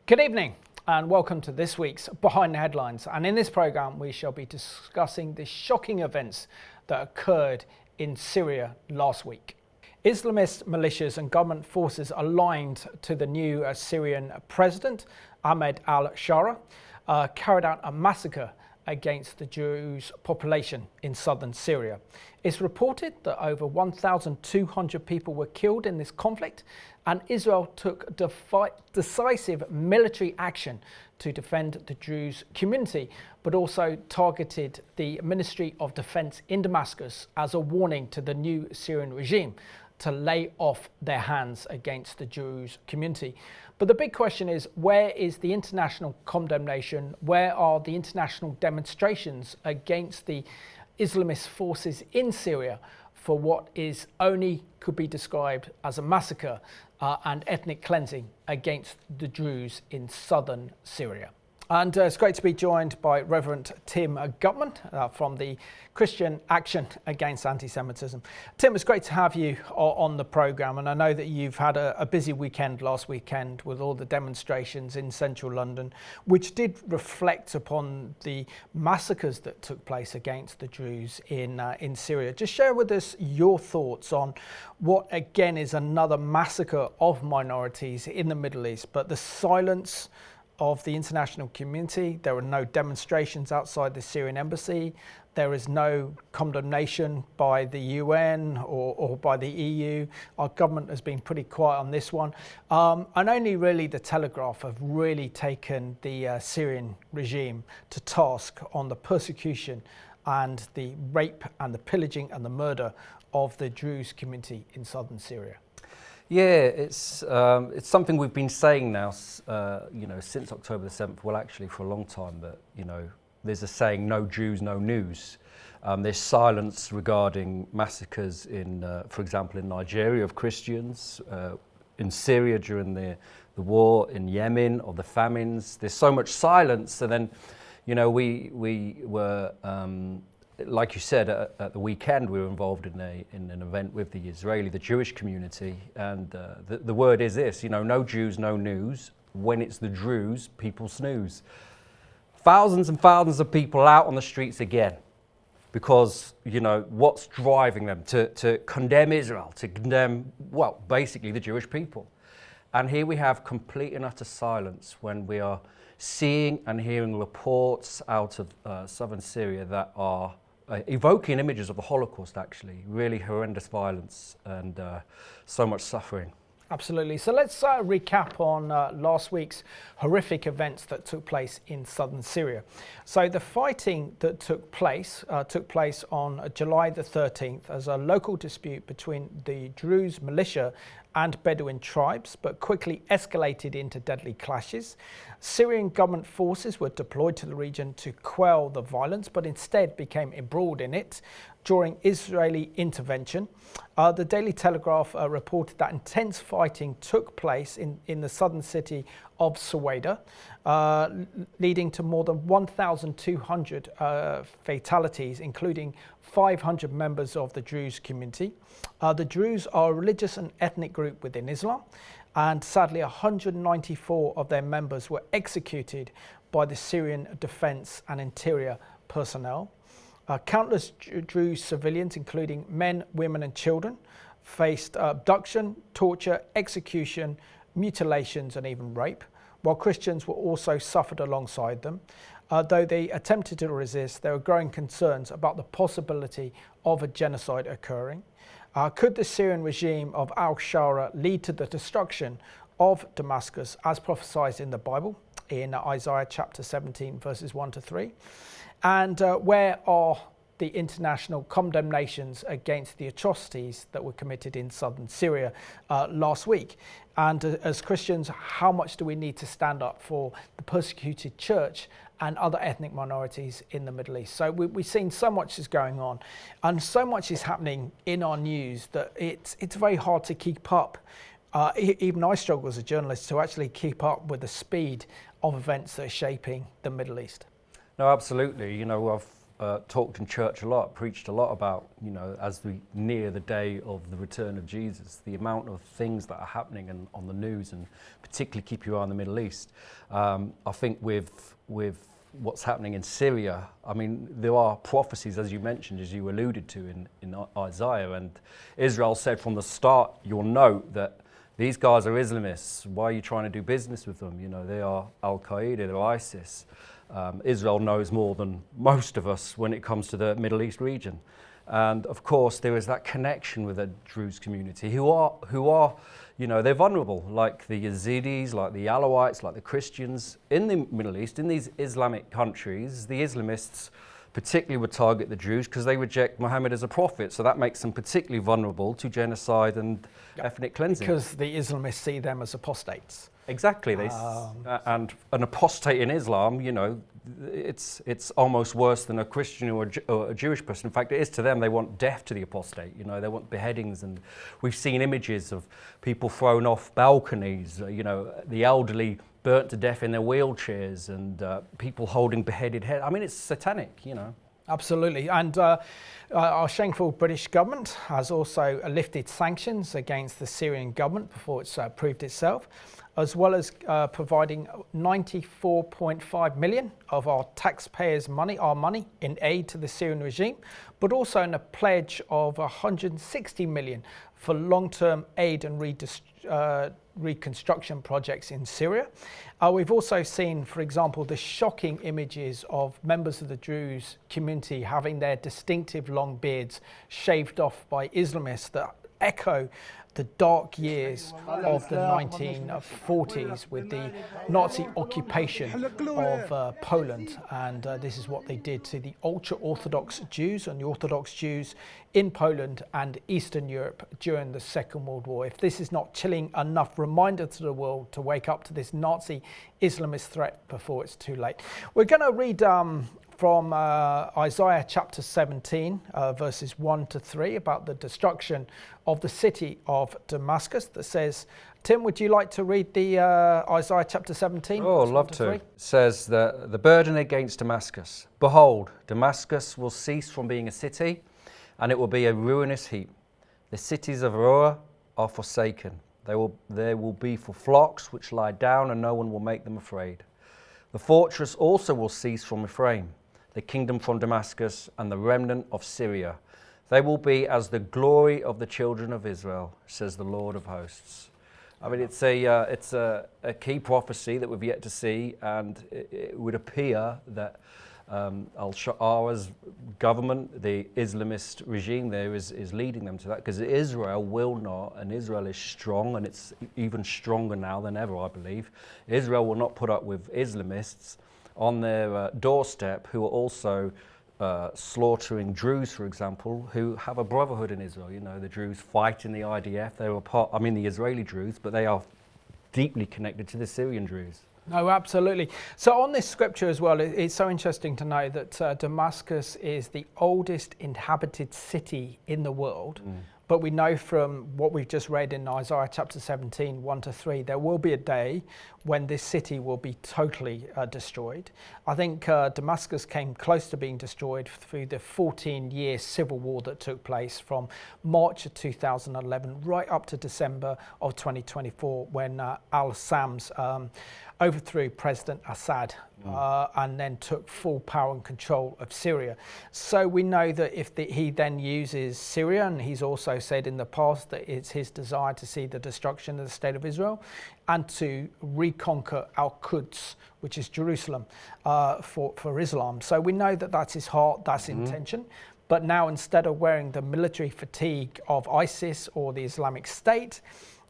Good evening and welcome to this week's Behind the Headlines, and in this programme we shall be discussing the shocking events that occurred in Syria last week. Islamist militias and government forces aligned to the new Syrian President, Al-Shara, carried out a massacre against the Druze population in southern Syria. It's reported that over 1,200 people were killed in this conflict, and Israel took decisive military action to defend the Druze community, but also targeted the Ministry of Defence in Damascus as a warning to the new Syrian regime to lay off their hands against the Druze community. But the big question is, where is the international condemnation? Where are the international demonstrations against the Islamist forces in Syria for what is only could be described as a massacre and ethnic cleansing against the Druze in southern Syria? And it's great to be joined by Reverend Tim Gutman from the Christian Action Against Anti-Semitism. Tim, it's great to have you on the programme, and I know that you've had a busy weekend last weekend with all the demonstrations in central London, which did reflect upon the massacres that took place against the Druze in Syria. Just share with us your thoughts on what again is another massacre of minorities in the Middle East, but the silence of the international community. There are no demonstrations outside the Syrian embassy. There is no condemnation by the UN or by the EU. Our government has been pretty quiet on this one. And only really the Telegraph have really taken the Syrian regime to task on the persecution and the rape and the pillaging and the murder of the Druze community in southern Syria. Yeah, it's something we've been saying now, since October the 7th. Well, actually, for a long time. That there's a saying: "No Jews, no news." There's silence regarding massacres in, for example, in Nigeria of Christians, in Syria during the war, in Yemen or the famines. There's so much silence, and then, we were. Like you said, at the weekend, we were involved in an event with the Jewish community, and the word is this: no Jews, no news. When it's the Druze, people snooze. Thousands and thousands of people out on the streets again, because what's driving them to condemn Israel, to condemn, well, basically the Jewish people. And here we have complete and utter silence when we are seeing and hearing reports out of southern Syria that are evoking images of the Holocaust, actually, really horrendous violence and so much suffering. Absolutely. So let's recap on last week's horrific events that took place in southern Syria. So the fighting that took place on July the 13th as a local dispute between the Druze militia and Bedouin tribes, but quickly escalated into deadly clashes. Syrian government forces were deployed to the region to quell the violence, but instead became embroiled in it during Israeli intervention. The Daily Telegraph reported that intense fighting took place in the southern city of Sweida, leading to more than 1,200 fatalities, including 500 members of the Druze community. The Druze are a religious and ethnic group within Islam, and sadly 194 of their members were executed by the Syrian Defence and Interior personnel. Countless Druze civilians, including men, women and children, faced abduction, torture, execution, mutilations and even rape, while Christians were also suffered alongside them. Though they attempted to resist, there were growing concerns about the possibility of a genocide occurring. Could the Syrian regime of Al-Shara lead to the destruction of Damascus as prophesied in the Bible in Isaiah chapter 17 verses 1 to 3? And where are the international condemnations against the atrocities that were committed in southern Syria last week? And as Christians, how much do we need to stand up for the persecuted church and other ethnic minorities in the Middle East? So we've seen so much is going on, and so much is happening in our news that it's very hard to keep up. Even I struggle as a journalist to actually keep up with the speed of events that are shaping the Middle East. No, absolutely. talked in church a lot, preached a lot about, you know, as we near the day of the return of Jesus, the amount of things that are happening on the news, and particularly keep your eye on the Middle East. I think with what's happening in Syria, I mean, there are prophecies, as you mentioned, as you alluded to in Isaiah, and Israel said from the start, you'll note that these guys are Islamists. Why are you trying to do business with them? You know, they are Al-Qaeda, they're ISIS. Israel knows more than most of us when it comes to the Middle East region. And of course, there is that connection with the Druze community who are, you know, they're vulnerable, like the Yazidis, like the Alawites, like the Christians. In the Middle East, in these Islamic countries, the Islamists particularly would target the Druze because they reject Muhammad as a prophet. So that makes them particularly vulnerable to genocide and ethnic cleansing. Because the Islamists see them as apostates. Exactly. And an apostate in Islam, you know, it's almost worse than a Christian or a Jewish person. In fact, it is to them. They want death to the apostate. You know, they want beheadings, and we've seen images of people thrown off balconies. You know, the elderly burnt to death in their wheelchairs, and people holding beheaded heads. I mean, it's satanic. You know. Absolutely. And our shameful British government has also lifted sanctions against the Syrian government before it's proved itself, as well as providing 94.5 million of our taxpayers' money, our money, in aid to the Syrian regime, but also in a pledge of 160 million for long-term aid and reconstruction projects in Syria. We've also seen, for example, the shocking images of members of the Druze community having their distinctive long beards shaved off by Islamists that echo the dark years of the 1940s with the Nazi occupation of Poland. And this is what they did to the ultra-Orthodox Jews and the Orthodox Jews in Poland and Eastern Europe during the Second World War. If this is not chilling enough reminder to the world to wake up to this Nazi Islamist threat before it's too late. We're going to read from Isaiah chapter 17, verses 1 to 3, about the destruction of the city of Damascus, that says, Tim, would you like to read the Isaiah chapter 17? Oh, I'd love to. It says that the burden against Damascus. Behold, Damascus will cease from being a city, and it will be a ruinous heap. The cities of Aroer are forsaken. They will be for flocks which lie down, and no one will make them afraid. The fortress also will cease from Ephraim, the kingdom from Damascus, and the remnant of Syria. They will be as the glory of the children of Israel, says the Lord of hosts. I mean, it's a key prophecy that we've yet to see, and it would appear that Al-Shara's government, the Islamist regime there, is leading them to that, because Israel will not, and Israel is strong, and it's even stronger now than ever, I believe. Israel will not put up with Islamists on their doorstep, who are also slaughtering Druze, for example, who have a brotherhood in Israel. You know, the Druze fight in the IDF. They were the Israeli Druze, but they are deeply connected to the Syrian Druze. No, absolutely. So on this scripture as well, it's so interesting to know that Damascus is the oldest inhabited city in the world. But we know from what we've just read in Isaiah chapter 17, 1 to 3, there will be a day when this city will be totally destroyed. I think Damascus came close to being destroyed through the 14-year civil war that took place from March of 2011 right up to December of 2024, when al-Sams overthrew President Assad and then took full power and control of Syria. So we know that if he then uses Syria, and he's also said in the past that it's his desire to see the destruction of the state of Israel and to reconquer Al-Quds, which is Jerusalem, for Islam. So we know that that's his heart, that's intention. But now, instead of wearing the military fatigue of ISIS or the Islamic State,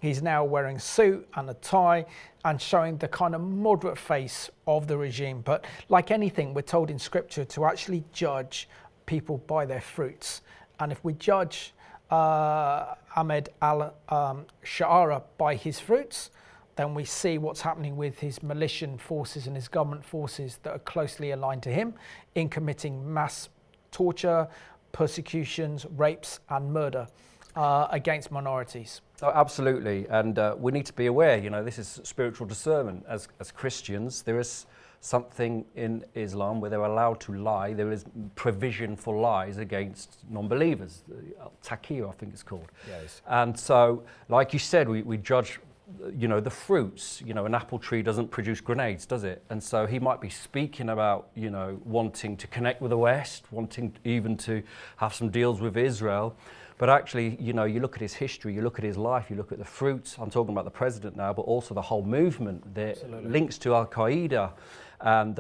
he's now wearing a suit and a tie and showing the kind of moderate face of the regime. But like anything, we're told in scripture to actually judge people by their fruits. And if we judge Ahmed al-Shara by his fruits, then we see what's happening with his militia forces and his government forces that are closely aligned to him in committing mass torture, persecutions, rapes and murder against minorities. Oh, absolutely, and we need to be aware. You know, this is spiritual discernment. As Christians, there is something in Islam where they're allowed to lie. There is provision for lies against non-believers. Al-Taqiyya, I think it's called. Yes. And so, like you said, we judge, the fruits. An apple tree doesn't produce grenades, does it? And so he might be speaking about, wanting to connect with the West, wanting even to have some deals with Israel. But actually, you look at his history, you look at his life, you look at the fruits. I'm talking about the president now, but also the whole movement, the links to Al-Qaeda. And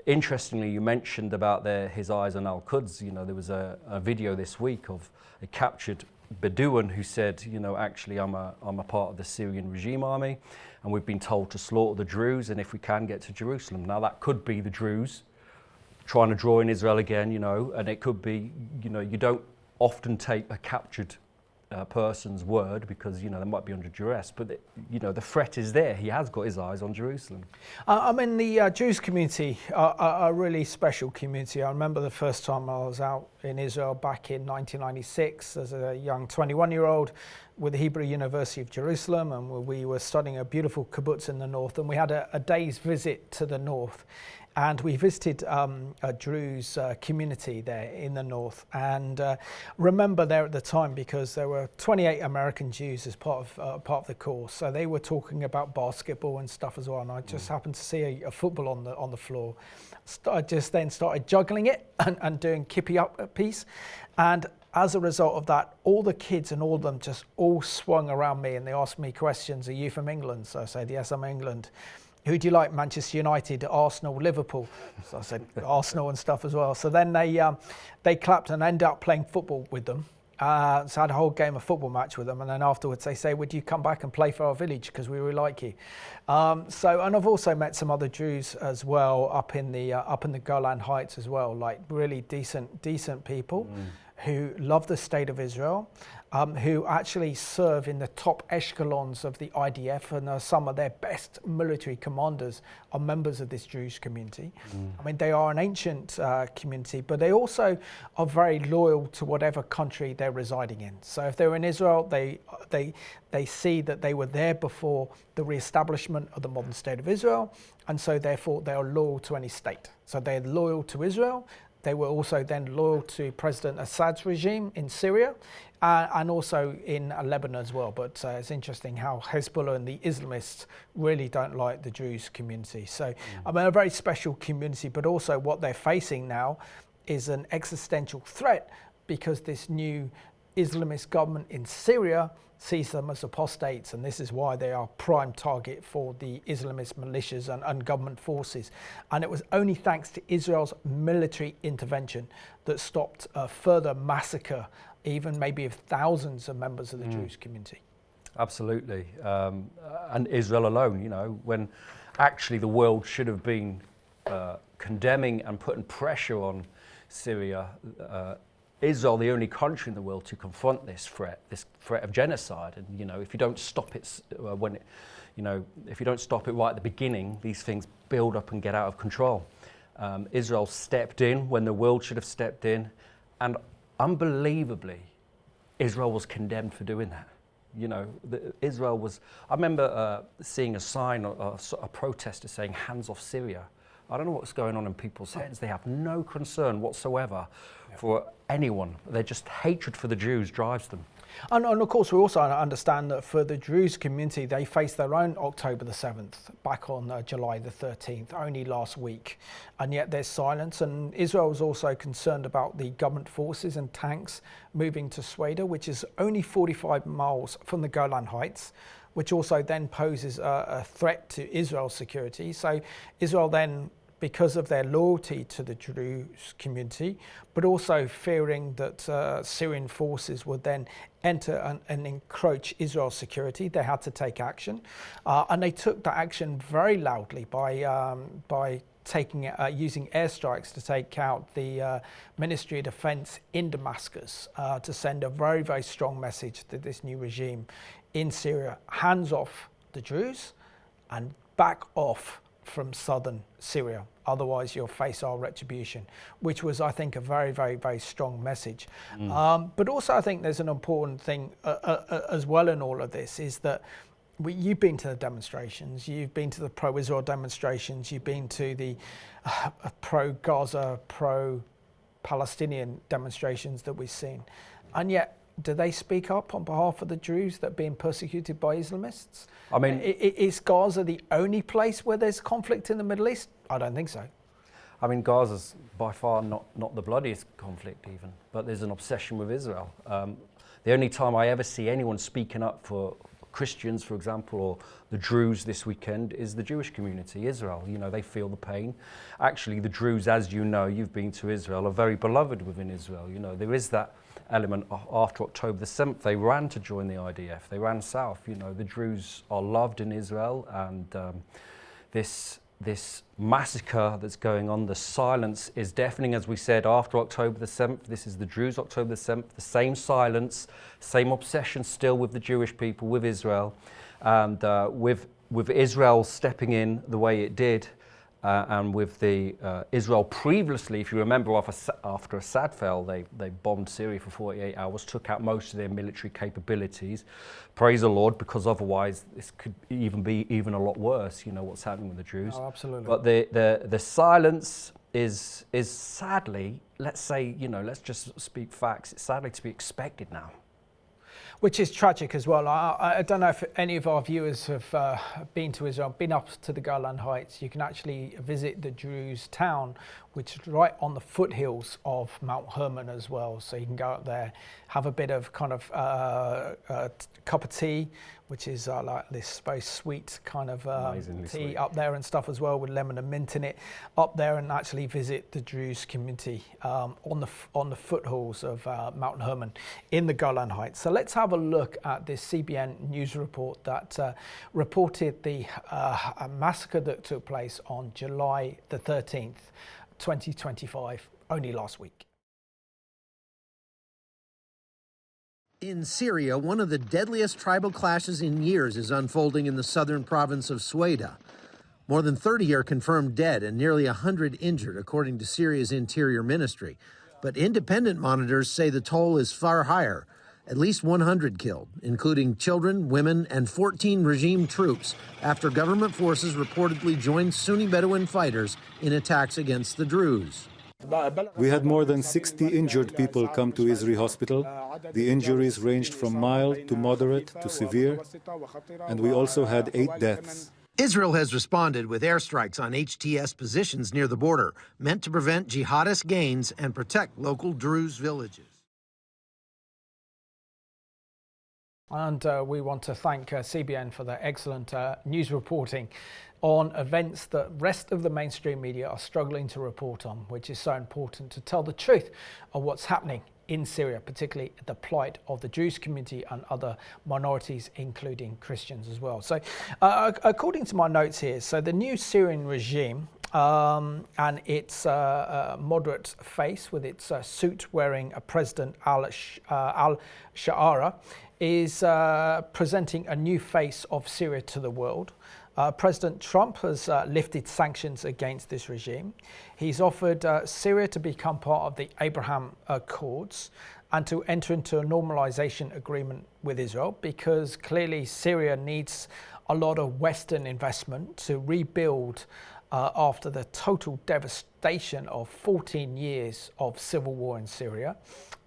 interestingly, you mentioned about his eyes on Al-Quds. There was a video this week of a captured Bedouin who said, actually, I'm a part of the Syrian regime army, and we've been told to slaughter the Druze, and if we can, get to Jerusalem. Now, that could be the Druze trying to draw in Israel again, and it could be, you don't often take a captured person's word because, they might be under duress, but, the threat is there. He has got his eyes on Jerusalem. The Jews community are a really special community. I remember the first time I was out in Israel back in 1996 as a young 21-year-old with the Hebrew University of Jerusalem, and we were studying a beautiful kibbutz in the north, and we had a day's visit to the north. And we visited a Druze community there in the north, and remember there at the time because there were 28 American Jews as part of the course, so they were talking about basketball and stuff as well. And I just happened to see a football on the floor. I just then started juggling it and doing kippy up piece, and as a result of that, all the kids and all of them just all swung around me and they asked me questions. Are you from England? So I said, yes, I'm England. Who do you like? Manchester United, Arsenal, Liverpool? So I said Arsenal and stuff as well. So then they clapped and ended up playing football with them. So I had a whole game of football match with them, and then afterwards they say, would you come back and play for our village because we really like you? And I've also met some other Jews as well up in the Golan Heights as well, like really decent people who love the state of Israel, who actually serve in the top echelons of the IDF, and some of their best military commanders are members of this Jewish community. I mean, they are an ancient community, but they also are very loyal to whatever country they're residing in. So if they're in Israel, they see that they were there before the re-establishment of the modern state of Israel, and so therefore they are loyal to any state. So they're loyal to Israel. They were also then loyal to President Assad's regime in Syria and also in Lebanon as well. But it's interesting how Hezbollah and the Islamists really don't like the Druze community. So a very special community, but also what they're facing now is an existential threat because this new Islamist government in Syria sees them as apostates, and this is why they are prime target for the Islamist militias and government forces. And it was only thanks to Israel's military intervention that stopped a further massacre, even maybe of thousands of members of the Jewish community. Absolutely. And Israel alone, when actually the world should have been condemning and putting pressure on Syria, Israel, the only country in the world to confront this threat of genocide. And, if you don't stop it if you don't stop it right at the beginning, these things build up and get out of control. Israel stepped in when the world should have stepped in, and unbelievably, Israel was condemned for doing that. Israel was, I remember seeing a sign, a protester saying, hands off Syria. I don't know what's going on in people's heads. They have no concern whatsoever for anyone. They're just hatred for the Jews drives them. And of course, we also understand that for the Druze community, they faced their own October the 7th, back on July the 13th, only last week. And yet there's silence. And Israel was also concerned about the government forces and tanks moving to Sweida, which is only 45 miles from the Golan Heights, which also then poses a threat to Israel's security. So Israel then, because of their loyalty to the Druze community, but also fearing that Syrian forces would then enter and encroach Israel's security, they had to take action. And they took that action very loudly by using airstrikes to take out the Ministry of Defence in Damascus to send a very, very strong message to this new regime in Syria: hands off the Druze and back off from southern Syria, otherwise you'll face our retribution, which was, I think, a very, very, very strong message. But also I think there's an important thing as well in all of this, is that You've been to the demonstrations, you've been to the pro-Israel demonstrations, you've been to the pro-Gaza, pro-Palestinian demonstrations that we've seen. And yet, do they speak up on behalf of the Druze that are being persecuted by Islamists? I mean, is Gaza the only place where there's conflict in the Middle East? I don't think so. I mean, Gaza's by far not the bloodiest conflict even, but there's an obsession with Israel. The only time I ever see anyone speaking up for Christians, for example, or the Druze this weekend is the Jewish community, Israel. You know, they feel the pain. Actually, the Druze, as you know, you've been to Israel, are very beloved within Israel. You know, there is that element after October the 7th. They ran to join the IDF. They ran south. You know, the Druze are loved in Israel, and this massacre that's going on, the silence is deafening, as we said, after October the 7th. This is the Druze October the 7th, the same silence, same obsession still with the Jewish people, with Israel, and with Israel stepping in the way it did, and with the Israel previously, if you remember, after Assad fell, they bombed Syria for 48 hours, took out most of their military capabilities. Praise the Lord, because otherwise this could be a lot worse. You know what's happening with the Druze. Oh, absolutely. But the silence is sadly, let's say, you know, let's just speak facts. It's sadly to be expected now. Which is tragic as well. I don't know if any of our viewers have been to Israel, been up to the Golan Heights. You can actually visit the Druze town, which is right on the foothills of Mount Hermon as well. So you can go up there, have a bit of kind of cup of tea, which is like this very sweet kind of tea sweet up there and stuff as well, with lemon and mint in it, up there, and actually visit the Druze community on the foothills of Mount Hermon in the Golan Heights. So let's have a look at this CBN news report that reported the massacre that took place on July the 13th, 2025, only last week. In Syria, one of the deadliest tribal clashes in years is unfolding in the southern province of Sweida. More than 30 are confirmed dead and nearly 100 injured, according to Syria's Interior Ministry. But independent monitors say the toll is far higher, at least 100 killed, including children, women, and 14 regime troops, after government forces reportedly joined Sunni Bedouin fighters in attacks against the Druze. We had more than 60 injured people come to Isri hospital. The injuries ranged from mild to moderate to severe, and we also had 8 deaths. Israel has responded with airstrikes on HTS positions near the border, meant to prevent jihadist gains and protect local Druze villages. And we want to thank CBN for their excellent news reporting on events that rest of the mainstream media are struggling to report on, which is so important to tell the truth of what's happening in Syria, particularly the plight of the Jewish community and other minorities, including Christians as well. So according to my notes here, so the new Syrian regime and its moderate face with its suit-wearing President Al-Shara is presenting a new face of Syria to the world. President Trump has lifted sanctions against this regime. He's offered Syria to become part of the Abraham Accords and to enter into a normalization agreement with Israel, because clearly Syria needs a lot of Western investment to rebuild after the total devastation of 14 years of civil war in Syria.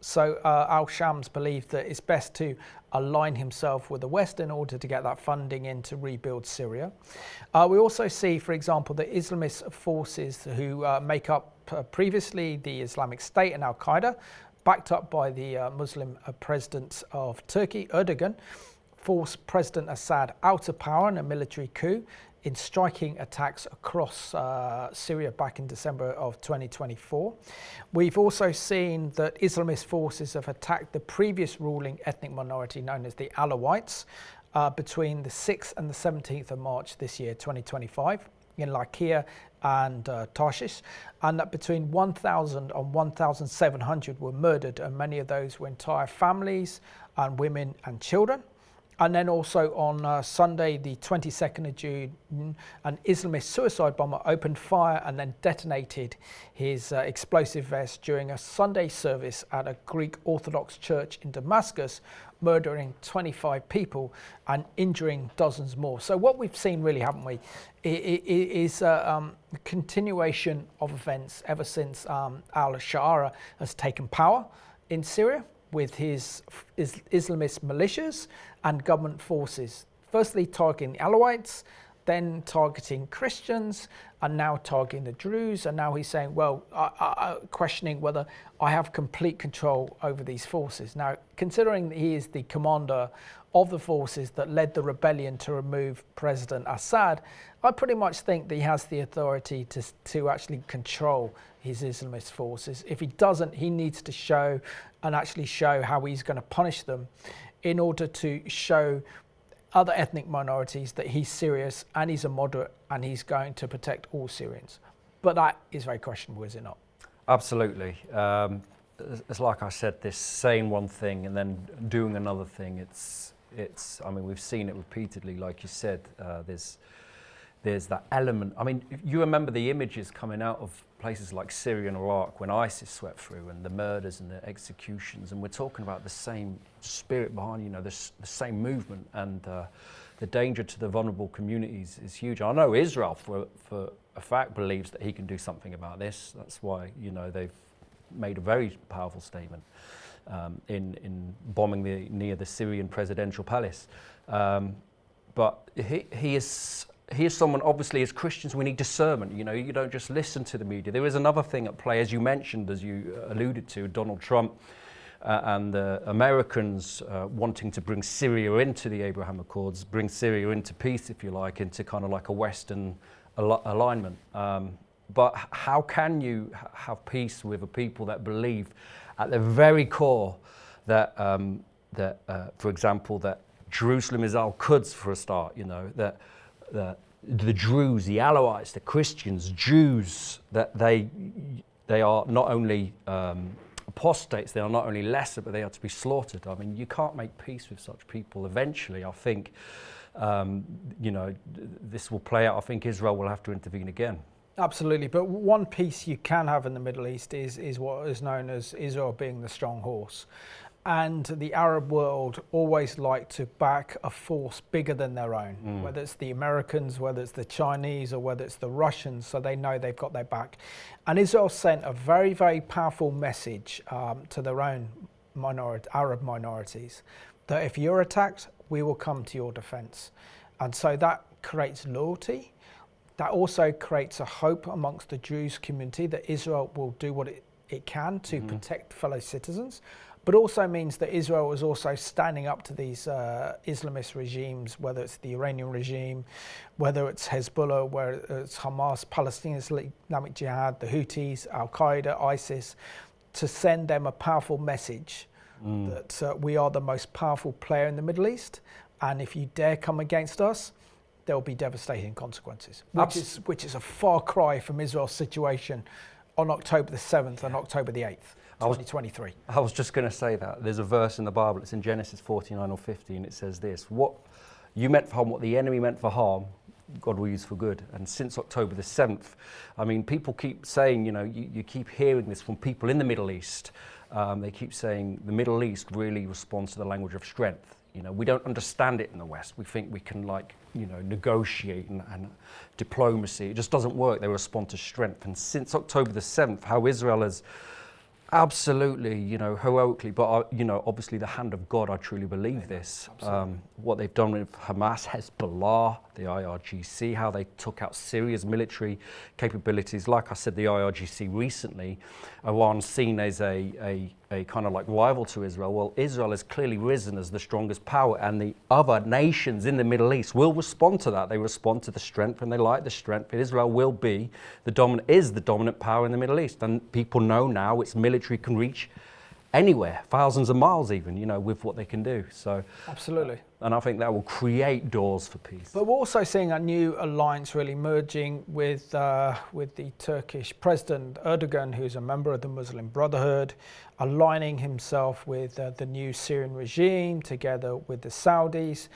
So al-Shams believed that it's best to align himself with the West in order to get that funding in to rebuild Syria. We also see, for example, the Islamist forces who make up previously the Islamic State and Al-Qaeda, backed up by the Muslim president of Turkey, Erdogan, forced President Assad out of power in a military coup in striking attacks across Syria back in December of 2024. We've also seen that Islamist forces have attacked the previous ruling ethnic minority known as the Alawites between the 6th and the 17th of March this year, 2025, in Lakia and Tarshish, and that between 1,000 and 1,700 were murdered, and many of those were entire families and women and children. And then also on Sunday, the 22nd of June, an Islamist suicide bomber opened fire and then detonated his explosive vest during a Sunday service at a Greek Orthodox church in Damascus, murdering 25 people and injuring dozens more. So what we've seen really, haven't we, is a continuation of events ever since Al-Shara has taken power in Syria with his Islamist militias and government forces, firstly targeting the Alawites, then targeting Christians, and now targeting the Druze. And now he's saying, well, questioning whether I have complete control over these forces. Now, considering that he is the commander of the forces that led the rebellion to remove President Assad, I pretty much think that he has the authority to actually control his Islamist forces. If he doesn't, he needs to show how he's going to punish them in order to show other ethnic minorities that he's serious and he's a moderate and he's going to protect all Syrians. But that is very questionable, is it not? Absolutely. It's like I said, this saying one thing and then doing another thing. I mean, we've seen it repeatedly, like you said. There's that element. I mean, you remember the images coming out of places like Syria and Iraq when ISIS swept through, and the murders and the executions, and we're talking about the same spirit behind, the same movement, and the danger to the vulnerable communities is huge. I know Israel, for a fact, believes that he can do something about this. That's why, they've made a very powerful statement in bombing near the Syrian presidential palace. But he is someone, obviously, as Christians, we need discernment. You don't just listen to the media. There is another thing at play, as you mentioned, as you alluded to, Donald Trump and the Americans wanting to bring Syria into the Abraham Accords, bring Syria into peace, if you like, into kind of like a Western alignment. But how can you have peace with a people that believe at the very core that, for example, that Jerusalem is Al-Quds for a start, that the Druze, the Alawites, the Christians, Jews, that they are not only apostates, they are not only lesser, but they are to be slaughtered. I mean, you can't make peace with such people. Eventually, I think, this will play out. I think Israel will have to intervene again. Absolutely, but one piece you can have in the Middle East is what is known as Israel being the strong horse. And the Arab world always like to back a force bigger than their own, whether it's the Americans, whether it's the Chinese, or whether it's the Russians, so they know they've got their back. And Israel sent a very, very powerful message to their own Arab minorities, that if you're attacked, we will come to your defense. And so that creates loyalty. That also creates a hope amongst the Jewish community that Israel will do what it can to protect fellow citizens, but also means that Israel is also standing up to these Islamist regimes, whether it's the Iranian regime, whether it's Hezbollah, whether it's Hamas, Palestinian Islamic Jihad, the Houthis, Al-Qaeda, ISIS, to send them a powerful message that we are the most powerful player in the Middle East, and if you dare come against us, there will be devastating consequences, which is a far cry from Israel's situation on October the 7th and October the 8th. 2023. I was just going to say that. There's a verse in the Bible, it's in Genesis 49 or 50, and it says this: what you meant for harm, what the enemy meant for harm, God will use for good. And since October the 7th, I mean, people keep saying, you keep hearing this from people in the Middle East. They keep saying the Middle East really responds to the language of strength. We don't understand it in the West. We think we can negotiate and diplomacy. It just doesn't work. They respond to strength. And since October the 7th, how Israel has absolutely, heroically, but, obviously the hand of God, I truly believe this. What they've done with Hamas, Hezbollah, the IRGC, how they took out Syria's military capabilities. Like I said, the IRGC recently, Iran's seen as a kind of like rival to Israel. Well, Israel has clearly risen as the strongest power, and the other nations in the Middle East will respond to that. They respond to the strength, and they like the strength. And Israel will be the dominant power in the Middle East. And people know now its military can reach anywhere, thousands of miles even, with what they can do. So absolutely. And I think that will create doors for peace. But we're also seeing a new alliance really merging with the Turkish President Erdogan, who's a member of the Muslim Brotherhood, aligning himself with the new Syrian regime together with the Saudis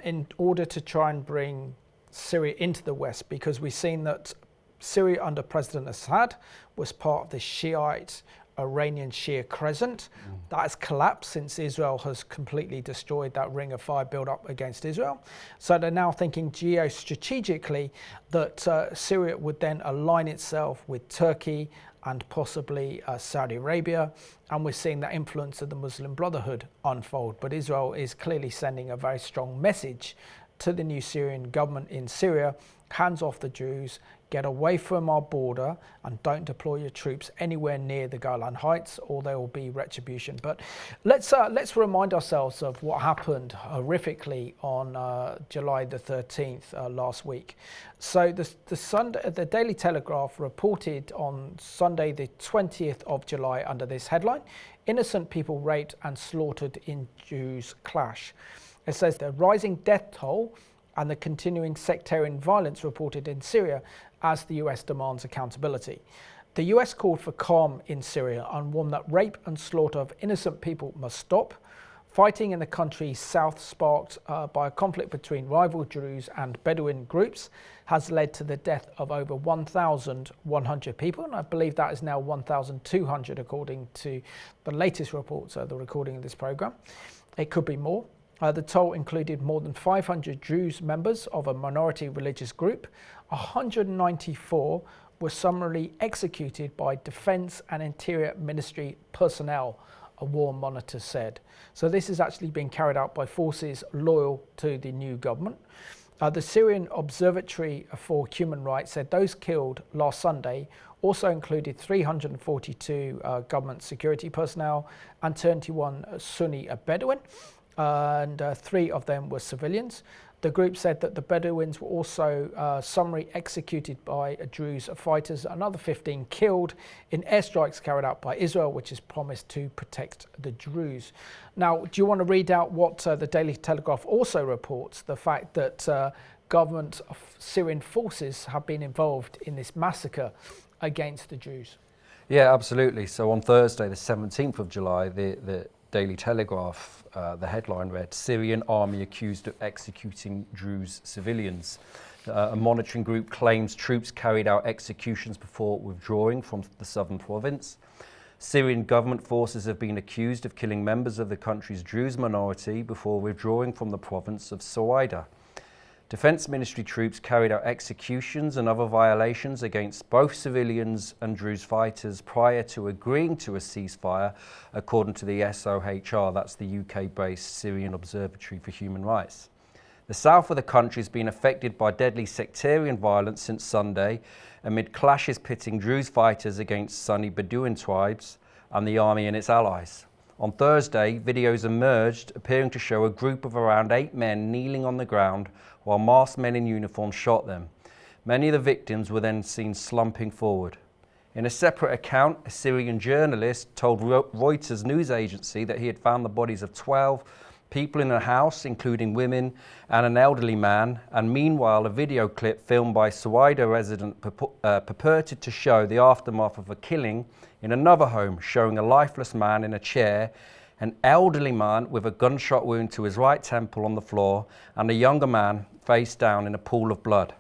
in order to try and bring Syria into the West, because we've seen that Syria under President Assad was part of the Shiite Iranian Shia crescent. That has collapsed since Israel has completely destroyed that ring of fire built up against Israel. So they're now thinking geostrategically that Syria would then align itself with Turkey and possibly Saudi Arabia. And we're seeing that influence of the Muslim Brotherhood unfold. But Israel is clearly sending a very strong message to the new Syrian government in Syria: hands off the Jews, get away from our border, and don't deploy your troops anywhere near the Golan Heights, or there will be retribution. But let's remind ourselves of what happened horrifically on July the 13th last week. So the Daily Telegraph reported on Sunday the 20th of July under this headline: innocent people raped and slaughtered in Jews clash. It says the rising death toll and the continuing sectarian violence reported in Syria as the US demands accountability. The US called for calm in Syria and warned that rape and slaughter of innocent people must stop. Fighting in the country's south, sparked by a conflict between rival Druze and Bedouin groups, has led to the death of over 1,100 people, and I believe that is now 1,200 according to the latest reports, the recording of this program. It could be more. The toll included more than 500 Druze members of a minority religious group. 194 were summarily executed by Defence and Interior Ministry personnel, a war monitor said. So this is actually being carried out by forces loyal to the new government. The Syrian Observatory for Human Rights said those killed last Sunday also included 342 government security personnel and 21 Sunni Bedouin. And 3 of them were civilians. The group said that the Bedouins were also summarily executed by Druze fighters, another 15 killed in airstrikes carried out by Israel, which is promised to protect the Druze. Now, do you want to read out what the Daily Telegraph also reports, the fact that government of Syrian forces have been involved in this massacre against the Jews? Yeah, absolutely. So on Thursday, the 17th of July, the Daily Telegraph, the headline read, Syrian army accused of executing Druze civilians. A monitoring group claims troops carried out executions before withdrawing from the southern province. Syrian government forces have been accused of killing members of the country's Druze minority before withdrawing from the province of Sweida. Defence Ministry troops carried out executions and other violations against both civilians and Druze fighters prior to agreeing to a ceasefire, according to the SOHR, that's the UK-based Syrian Observatory for Human Rights. The south of the country has been affected by deadly sectarian violence since Sunday, amid clashes pitting Druze fighters against Sunni Bedouin tribes and the army and its allies. On Thursday, videos emerged appearing to show a group of around 8 men kneeling on the ground while masked men in uniform shot them. Many of the victims were then seen slumping forward. In a separate account, a Syrian journalist told Reuters news agency that he had found the bodies of 12 people in a house, including women and an elderly man, and meanwhile a video clip filmed by Sweida resident purported to show the aftermath of a killing in another home, showing a lifeless man in a chair, an elderly man with a gunshot wound to his right temple on the floor, and a younger man face down in a pool of blood.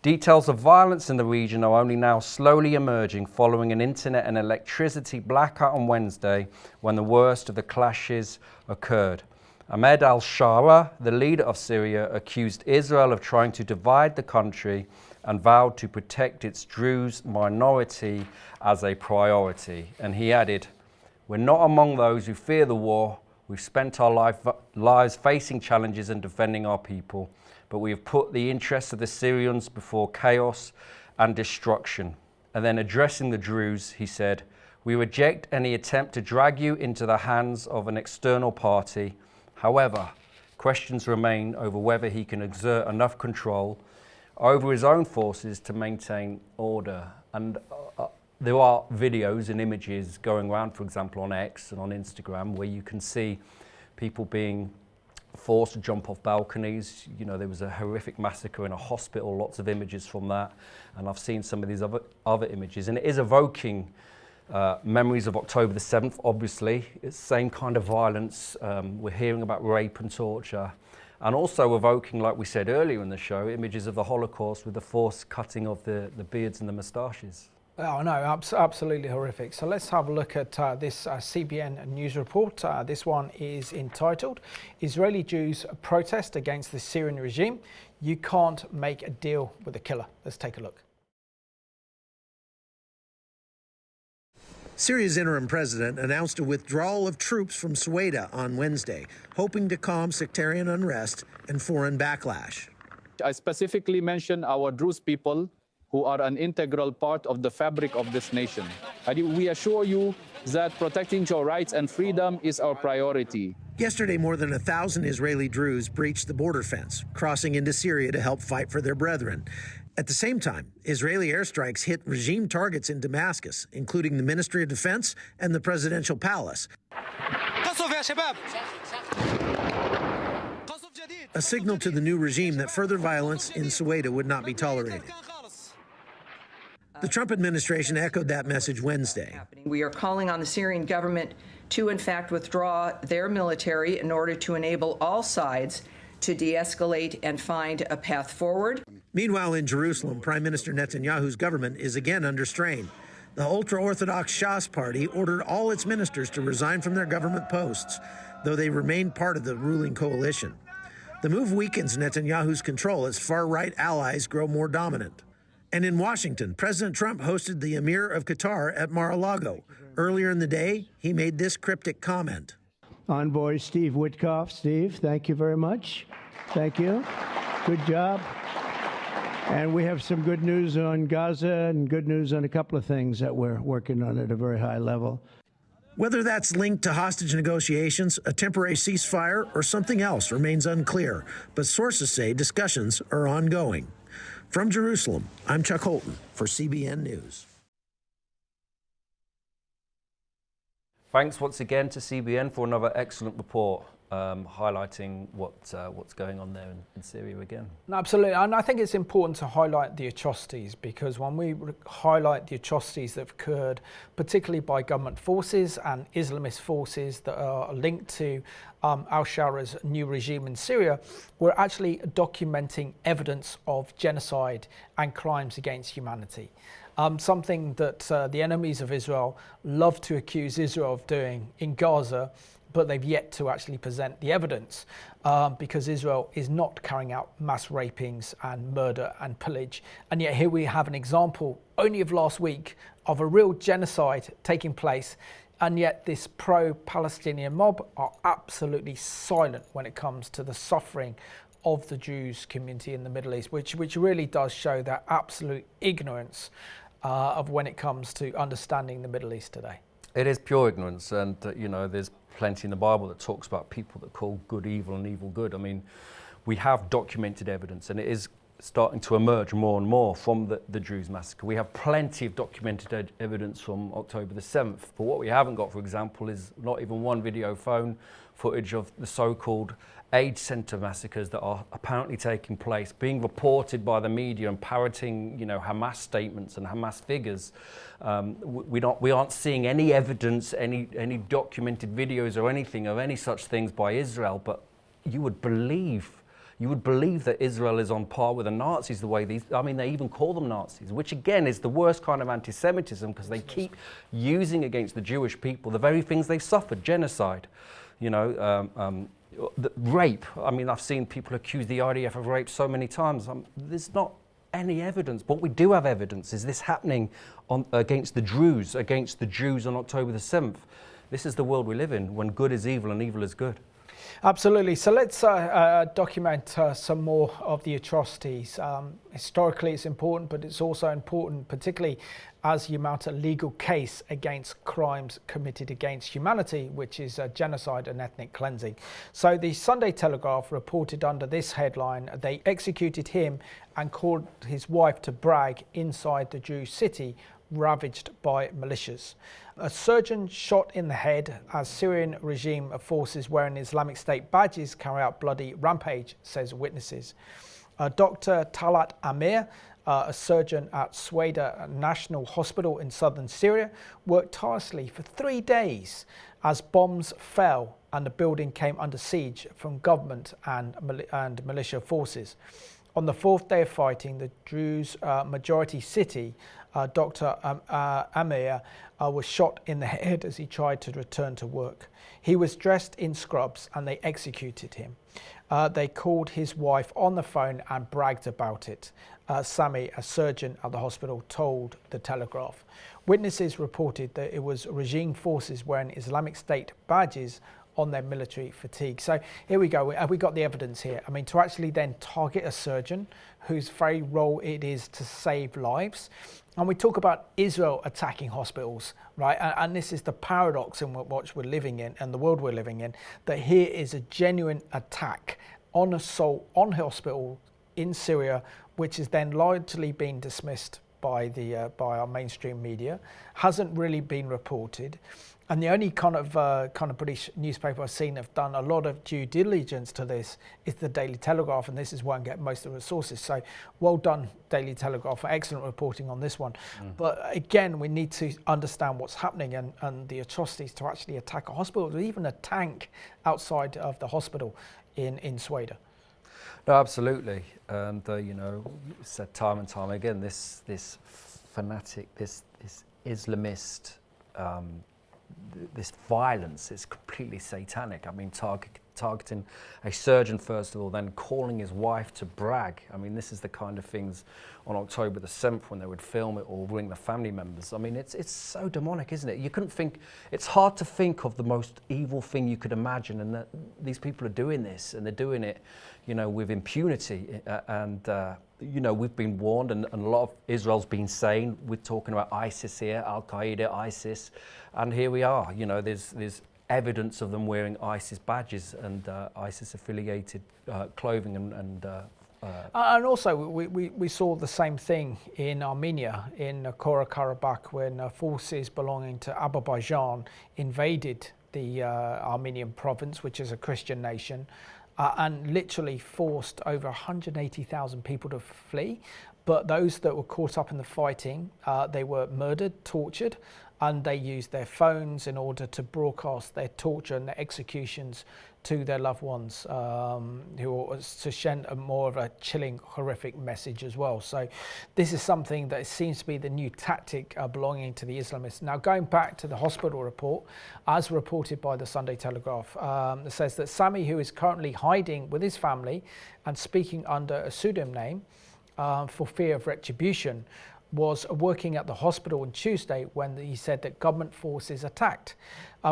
Details of violence in the region are only now slowly emerging following an internet and electricity blackout on Wednesday when the worst of the clashes occurred. Ahmed Al-Shara, the leader of Syria, accused Israel of trying to divide the country and vowed to protect its Druze minority as a priority. And he added, "We're not among those who fear the war. We've spent our lives facing challenges and defending our people, but we have put the interests of the Syrians before chaos and destruction." And then addressing the Druze, he said, "We reject any attempt to drag you into the hands of an external party. However, questions remain over whether he can exert enough control over his own forces to maintain order." And there are videos and images going around, for example, on X and on Instagram, where you can see people being forced to jump off balconies. You know, there was a horrific massacre in a hospital, lots of images from that. And I've seen some of these other images. And it is evoking memories of October the 7th, obviously. It's the same kind of violence. We're hearing about rape and torture. And also evoking, like we said earlier in the show, images of the Holocaust with the forced cutting of the beards and the moustaches. Oh no, absolutely horrific. So let's have a look at this CBN news report. This one is entitled, Israeli Jews Protest Against the Syrian Regime. You can't make a deal with a killer. Let's take a look. Syria's interim president announced a withdrawal of troops from Sweida on Wednesday, hoping to calm sectarian unrest and foreign backlash. I specifically mentioned our Druze people, who are an integral part of the fabric of this nation. We assure you that protecting your rights and freedom is our priority. Yesterday, more than 1,000 Israeli Druze breached the border fence, crossing into Syria to help fight for their brethren. At the same time, Israeli airstrikes hit regime targets in Damascus, including the Ministry of Defence and the presidential palace. A signal to the new regime that further violence in Sweida would not be tolerated. The Trump administration echoed that message Wednesday. We are calling on the Syrian government to, in fact, withdraw their military in order to enable all sides to de-escalate and find a path forward. Meanwhile, in Jerusalem, Prime Minister Netanyahu's government is again under strain. The ultra-Orthodox Shas party ordered all its ministers to resign from their government posts, though they remain part of the ruling coalition. The move weakens Netanyahu's control as far-right allies grow more dominant. And in Washington, President Trump hosted the Emir of Qatar at Mar-a-Lago. Earlier in the day, he made this cryptic comment. Envoy Steve Witkoff. Steve, thank you very much. Thank you. Good job. And we have some good news on Gaza and good news on a couple of things that we're working on at a very high level. Whether that's linked to hostage negotiations, a temporary ceasefire, or something else remains unclear, but sources say discussions are ongoing. From Jerusalem, I'm Chuck Holton for CBN News. Thanks once again to CBN for another excellent report highlighting what's going on there in Syria again. Absolutely, and I think it's important to highlight the atrocities, because when we highlight the atrocities that have occurred, particularly by government forces and Islamist forces that are linked to Al-Shara's new regime in Syria, we're actually documenting evidence of genocide and crimes against humanity. Something that the enemies of Israel love to accuse Israel of doing in Gaza, but they've yet to actually present the evidence because Israel is not carrying out mass rapings and murder and pillage. And yet here we have an example only of last week of a real genocide taking place, and yet this pro-Palestinian mob are absolutely silent when it comes to the suffering of the Jews community in the Middle East, which really does show their absolute ignorance of when it comes to understanding the Middle East today. It is pure ignorance, and you know, there's plenty in the Bible that talks about people that call good evil and evil good. I mean, we have documented evidence, and it is starting to emerge more and more from the Druze massacre. We have plenty of documented evidence from October the 7th, but what we haven't got, for example, is not even one video phone footage of the so-called aid centre massacres that are apparently taking place, being reported by the media and parroting, you know, Hamas statements and Hamas figures. We aren't seeing any evidence, any documented videos or anything of any such things by Israel, but you would believe that Israel is on par with the Nazis, the way they even call them Nazis, which again is the worst kind of anti-Semitism, because they keep using against the Jewish people the very things they've suffered, genocide, you know, the rape. I mean, I've seen people accuse the IDF of rape so many times. There's not any evidence. What we do have evidence is this happening against the Druze, against the Jews on October the 7th. This is the world we live in, when good is evil and evil is good. Absolutely. So let's document some more of the atrocities. Historically, it's important, but it's also important, particularly as you mount a legal case against crimes committed against humanity, which is genocide and ethnic cleansing. So the Sunday Telegraph reported under this headline, they executed him and called his wife to brag inside the Jewish city ravaged by militias. A surgeon shot in the head as Syrian regime forces wearing Islamic State badges carry out bloody rampage, says witnesses. Dr. Talat Amir, a surgeon at Sweida National Hospital in southern Syria, worked tirelessly for 3 days as bombs fell and the building came under siege from government and militia forces. On the 4th day of fighting, the Druze majority city, Dr. Amir was shot in the head as he tried to return to work. He was dressed in scrubs and they executed him. They called his wife on the phone and bragged about it. Sami, a surgeon at the hospital, told the Telegraph. Witnesses reported that it was regime forces wearing Islamic State badges on their military fatigue. So here we go. We got the evidence here. I mean, to actually then target a surgeon whose very role it is to save lives. And we talk about Israel attacking hospitals, right? And this is the paradox in what we're living in and the world we're living in, that here is a genuine attack on assault on hospital in Syria, which has then largely been dismissed by our mainstream media, hasn't really been reported. And the only kind of British newspaper I've seen have done a lot of due diligence to this is the Daily Telegraph, and this is where I get most of the sources. So well done, Daily Telegraph, for excellent reporting on this one. But again, we need to understand what's happening and the atrocities to actually attack a hospital, or even a tank outside of the hospital in Sweida. No, absolutely. And, said time and time again, this fanatic, this Islamist, this violence is completely satanic. I mean, targeting a surgeon first of all, then calling his wife to brag. I mean, this is the kind of things on October the 7th when they would film it or ring the family members. I mean, it's so demonic, isn't it? You couldn't think, it's hard to think of the most evil thing you could imagine, and that these people are doing this, and they're doing it, with impunity. We've been warned, and a lot of Israel's been saying, we're talking about ISIS here, Al-Qaeda, ISIS, and here we are. There's evidence of them wearing ISIS badges and ISIS-affiliated clothing and also, we saw the same thing in Armenia, in Nagorno-Karabakh, when forces belonging to Azerbaijan invaded the Armenian province, which is a Christian nation, and literally forced over 180,000 people to flee. But those that were caught up in the fighting, they were murdered, tortured, and they used their phones in order to broadcast their torture and their executions to their loved ones, who was to send more of a chilling, horrific message as well. So this is something that seems to be the new tactic belonging to the Islamists. Now, going back to the hospital report, as reported by the Sunday Telegraph, it says that Sami, who is currently hiding with his family and speaking under a pseudonym name for fear of retribution, was working at the hospital on Tuesday when he said that government forces attacked.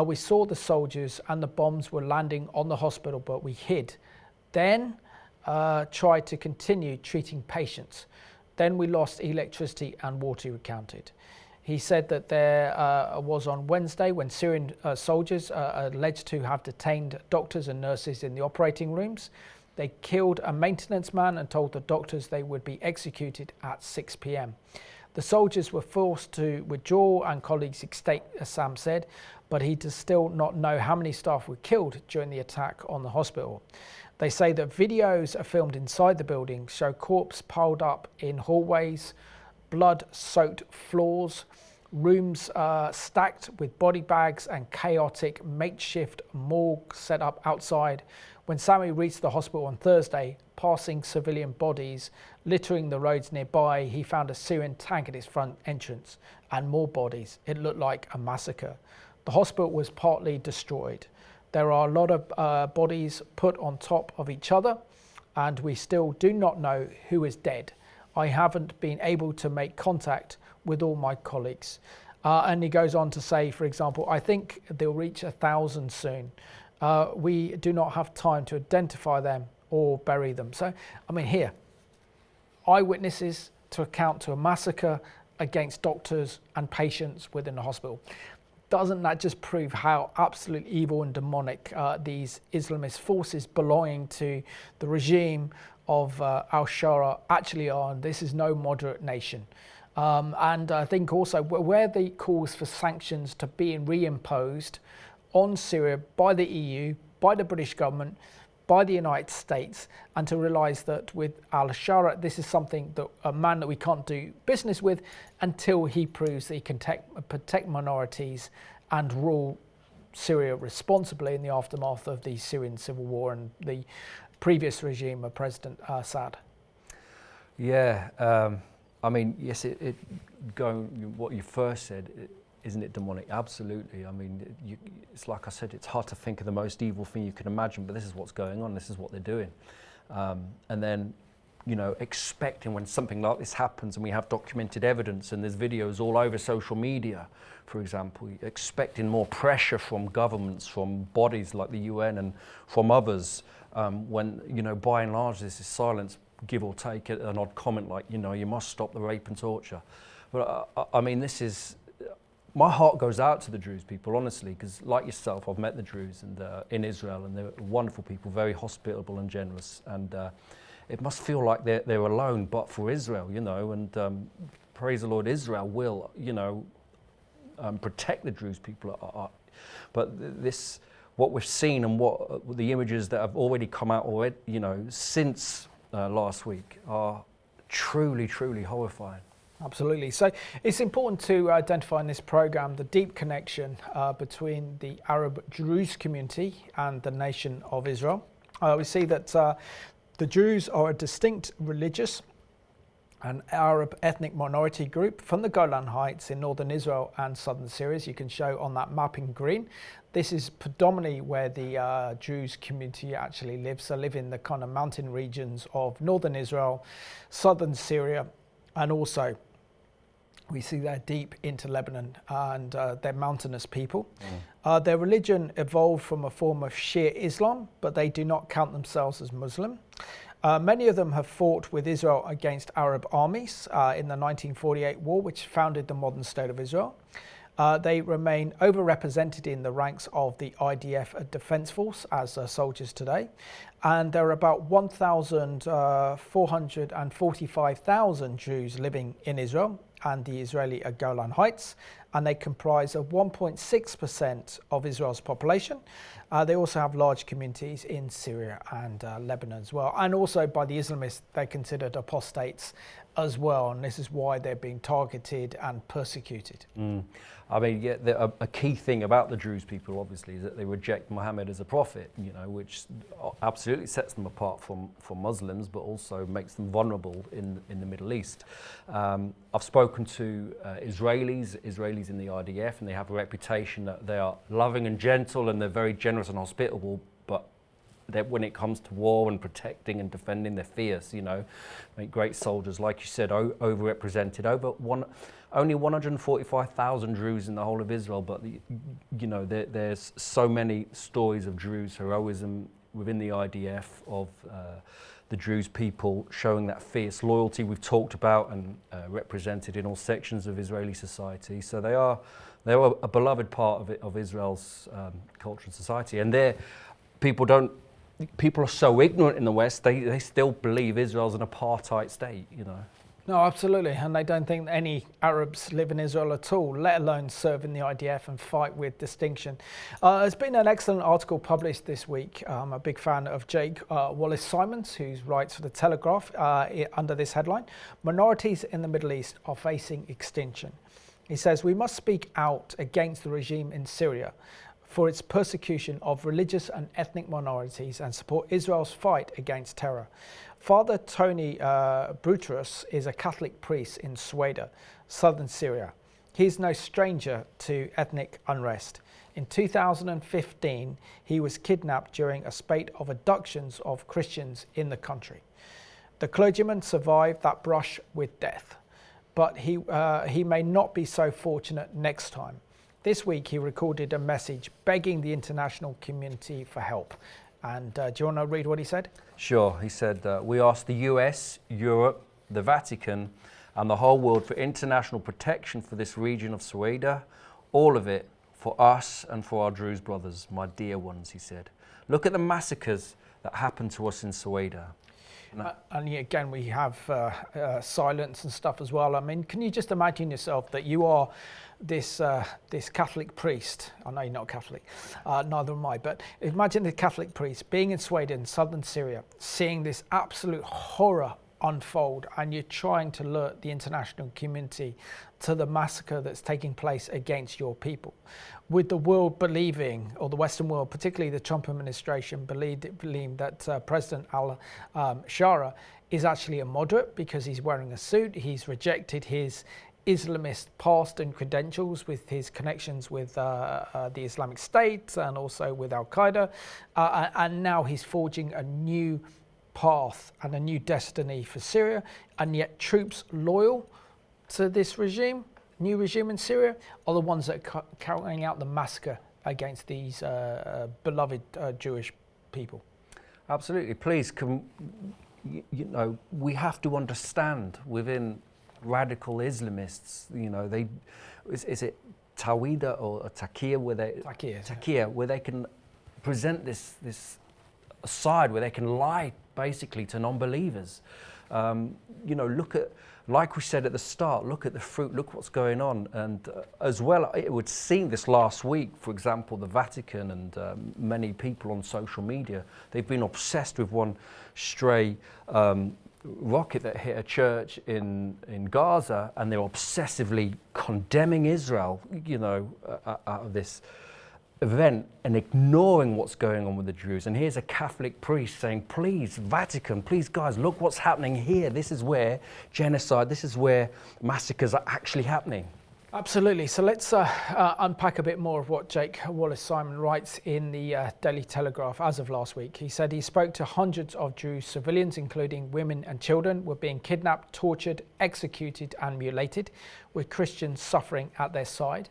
We saw the soldiers and the bombs were landing on the hospital, but we hid. Then tried to continue treating patients. Then we lost electricity and water, he recounted. He said that there was on Wednesday when Syrian soldiers alleged to have detained doctors and nurses in the operating rooms. They killed a maintenance man and told the doctors they would be executed at 6 p.m. The soldiers were forced to withdraw, and colleagues escaped, Sam said, but he does still not know how many staff were killed during the attack on the hospital. They say that videos are filmed inside the building show corpses piled up in hallways, blood-soaked floors, rooms stacked with body bags, and chaotic makeshift morgue set up outside. When Sami reached the hospital on Thursday, passing civilian bodies littering the roads nearby, he found a Syrian tank at its front entrance and more bodies. It looked like a massacre. The hospital was partly destroyed. There are a lot of bodies put on top of each other, and we still do not know who is dead. I haven't been able to make contact with all my colleagues. And he goes on to say, for example, I think they'll reach 1,000 soon. We do not have time to identify them or bury them. So, I mean, here, eyewitnesses to account to a massacre against doctors and patients within the hospital. Doesn't that just prove how absolutely evil and demonic these Islamist forces belonging to the regime of Al-Shara actually are? And this is no moderate nation. And I think also where the calls for sanctions to being reimposed on Syria by the EU, by the British government, by the United States, and to realise that with Al-Shara, this is something that a man that we can't do business with until he proves that he can protect minorities and rule Syria responsibly in the aftermath of the Syrian civil war and the previous regime of President Assad. Yeah, I mean, yes, going what you first said, isn't it demonic? Absolutely. I mean, it's like I said, it's hard to think of the most evil thing you can imagine, but this is what's going on. This is what they're doing. And then, you know, expecting when something like this happens and we have documented evidence and there's videos all over social media, for example, expecting more pressure from governments, from bodies like the UN and from others, when, you know, by and large, this is silence, give or take an odd comment like, you know, you must stop the rape and torture. But I mean, this is, my heart goes out to the Druze people, honestly, because like yourself, I've met the Druze and, in Israel, and they're wonderful people, very hospitable and generous. And it must feel like they're alone, but for Israel, you know, and praise the Lord, Israel will, you know, protect the Druze people. But this, what we've seen and what the images that have already come out already, you know, since last week are truly, truly horrifying. Absolutely. So it's important to identify in this program the deep connection between the Arab Druze community and the nation of Israel. We see that the Druze are a distinct religious and Arab ethnic minority group from the Golan Heights in northern Israel and southern Syria, as you can show on that map in green. This is predominantly where the Druze community actually lives. They live in the kind of mountain regions of northern Israel, southern Syria, and also we see they're deep into Lebanon, and they're mountainous people. Their religion evolved from a form of Shia Islam, but they do not count themselves as Muslim. Many of them have fought with Israel against Arab armies in the 1948 war, which founded the modern state of Israel. They remain overrepresented in the ranks of the IDF Defence Force as soldiers today. And there are about 1,445,000 Jews living in Israel and the Israeli Golan Heights, and they comprise of 1.6% of Israel's population. They also have large communities in Syria and Lebanon as well. And also by the Islamists, they're considered apostates as well, and this is why they're being targeted and persecuted. I mean, yeah, a key thing about the Druze people, obviously, is that they reject Muhammad as a prophet, you know, which absolutely sets them apart from Muslims, but also makes them vulnerable in the Middle East. I've spoken to Israelis in the IDF, and they have a reputation that they are loving and gentle, and they're very generous and hospitable, but that when it comes to war and protecting and defending, they're fierce, you know, make great soldiers, like you said, overrepresented. Only 145,000 Druze in the whole of Israel, but you know, there's so many stories of Druze heroism within the IDF, of the Druze people showing that fierce loyalty we've talked about, and represented in all sections of Israeli society. So they are a beloved part of Israel's culture and society, and people are so ignorant in the West, they still believe Israel's an apartheid state, you know. No, absolutely, and they don't think any Arabs live in Israel at all, let alone serve in the IDF and fight with distinction. There's been an excellent article published this week. I'm a big fan of Jake Wallace-Simons, who writes for the Telegraph, under this headline: "Minorities in the Middle East are facing extinction." He says, "We must speak out against the regime in Syria for its persecution of religious and ethnic minorities and support Israel's fight against terror." Father Tony Brutus is a Catholic priest in Sweida, southern Syria. He's no stranger to ethnic unrest. In 2015, he was kidnapped during a spate of abductions of Christians in the country. The clergyman survived that brush with death, but he may not be so fortunate next time. This week, he recorded a message begging the international community for help. And do you want to read what he said? Sure. He said, "We ask the US, Europe, the Vatican, and the whole world for international protection for this region of Sweida, all of it for us and for our Druze brothers, my dear ones," he said. "Look at the massacres that happened to us in Sweida. And again, we have silence and stuff as well. I mean, can you just imagine yourself that you are this Catholic priest? I know you're not Catholic, neither am I, but imagine the Catholic priest being in Sweida in southern Syria, seeing this absolute horror unfold, and you're trying to alert the international community to the massacre that's taking place against your people. With the world believing, or the Western world, particularly the Trump administration, believing that President Al-Shara is actually a moderate because he's wearing a suit. He's rejected his Islamist past and credentials with his connections with the Islamic State and also with Al-Qaeda. And now he's forging a new path and a new destiny for Syria. And yet troops loyal to this regime, new regime in Syria, are the ones that are carrying out the massacre against these beloved Jewish people. Absolutely. Please, we have to understand within radical Islamists, is it Sweida or Takia where they can present this side where they can lie basically to non-believers. Look at, like we said at the start, look at the fruit, look what's going on. And as well, it would seem this last week, for example, the Vatican and many people on social media, they've been obsessed with one stray rocket that hit a church in Gaza, and they're obsessively condemning Israel, out of this event and ignoring what's going on with the Druze. And here's a Catholic priest saying, please, Vatican, please guys, look what's happening here. This is where genocide, this is where massacres are actually happening. Absolutely. So let's unpack a bit more of what Jake Wallace-Simon writes in the Daily Telegraph as of last week. He said he spoke to hundreds of Jewish civilians, including women and children, were being kidnapped, tortured, executed and mutilated, with Christians suffering at their side.